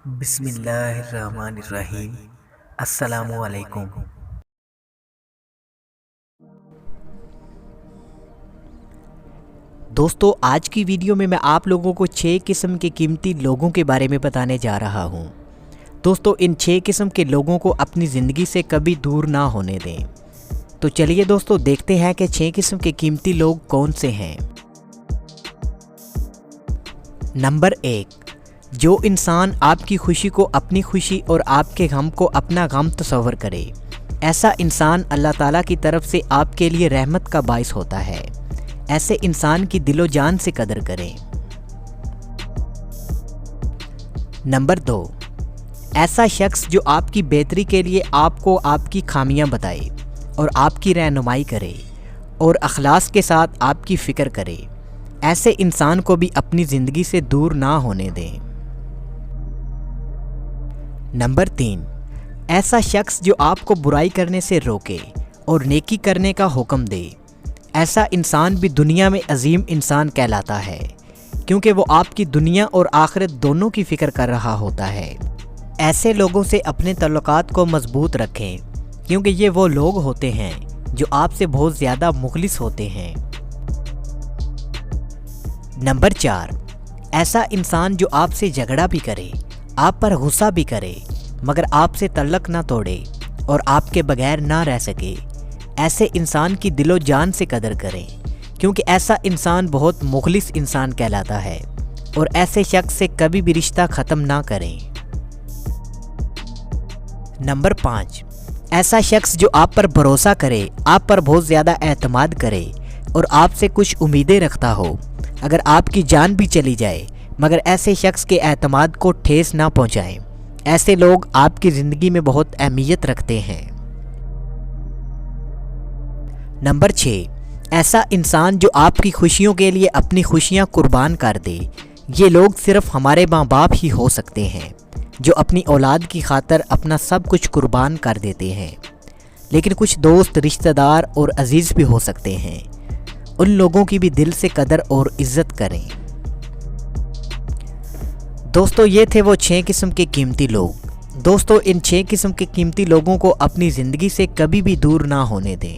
بسم اللہ الرحمن الرحیم۔ السلام علیکم۔ دوستو، آج کی ویڈیو میں آپ لوگوں کو 6 قسم کے قیمتی لوگوں کے بارے میں بتانے جا رہا ہوں۔ دوستو، ان 6 قسم کے لوگوں کو اپنی زندگی سے کبھی دور نہ ہونے دیں۔ تو چلیے دوستو، دیکھتے ہیں کہ 6 قسم کے قیمتی لوگ کون سے ہیں۔ نمبر 1، جو انسان آپ کی خوشی کو اپنی خوشی اور آپ کے غم کو اپنا غم تصور کرے۔ ایسا انسان اللہ تعالیٰ کی طرف سے آپ کے لیے رحمت کا باعث ہوتا ہے۔ ایسے انسان کی دل و جان سے قدر کریں۔ نمبر 2، ایسا شخص جو آپ کی بہتری کے لیے آپ کو آپ کی خامیاں بتائے اور آپ کی رہنمائی کرے اور اخلاص کے ساتھ آپ کی فکر کرے۔ ایسے انسان کو بھی اپنی زندگی سے دور نہ ہونے دیں۔ نمبر 3، ایسا شخص جو آپ کو برائی کرنے سے روکے اور نیکی کرنے کا حکم دے۔ ایسا انسان بھی دنیا میں عظیم انسان کہلاتا ہے، کیونکہ وہ آپ کی دنیا اور آخرت دونوں کی فکر کر رہا ہوتا ہے۔ ایسے لوگوں سے اپنے تعلقات کو مضبوط رکھیں، کیونکہ یہ وہ لوگ ہوتے ہیں جو آپ سے بہت زیادہ مخلص ہوتے ہیں۔ نمبر 4، ایسا انسان جو آپ سے جھگڑا بھی کرے، آپ پر غصہ بھی کرے، مگر آپ سے تعلق نہ توڑے اور آپ کے بغیر نہ رہ سکے۔ ایسے انسان کی دل و جان سے قدر کریں، کیونکہ ایسا انسان بہت مخلص انسان کہلاتا ہے، اور ایسے شخص سے کبھی بھی رشتہ ختم نہ کریں۔ نمبر 5، ایسا شخص جو آپ پر بھروسہ کرے، آپ پر بہت زیادہ اعتماد کرے اور آپ سے کچھ امیدیں رکھتا ہو، اگر آپ کی جان بھی چلی جائے مگر ایسے شخص کے اعتماد کو ٹھیس نہ پہنچائیں۔ ایسے لوگ آپ کی زندگی میں بہت اہمیت رکھتے ہیں۔ نمبر 6، ایسا انسان جو آپ کی خوشیوں کے لیے اپنی خوشیاں قربان کر دے۔ یہ لوگ صرف ہمارے ماں باپ ہی ہو سکتے ہیں، جو اپنی اولاد کی خاطر اپنا سب کچھ قربان کر دیتے ہیں، لیکن کچھ دوست، رشتہ دار اور عزیز بھی ہو سکتے ہیں۔ ان لوگوں کی بھی دل سے قدر اور عزت کریں۔ دوستو، یہ تھے وہ 6 قسم کے قیمتی لوگ۔ دوستو، ان 6 قسم کے قیمتی لوگوں کو اپنی زندگی سے کبھی بھی دور نہ ہونے دیں۔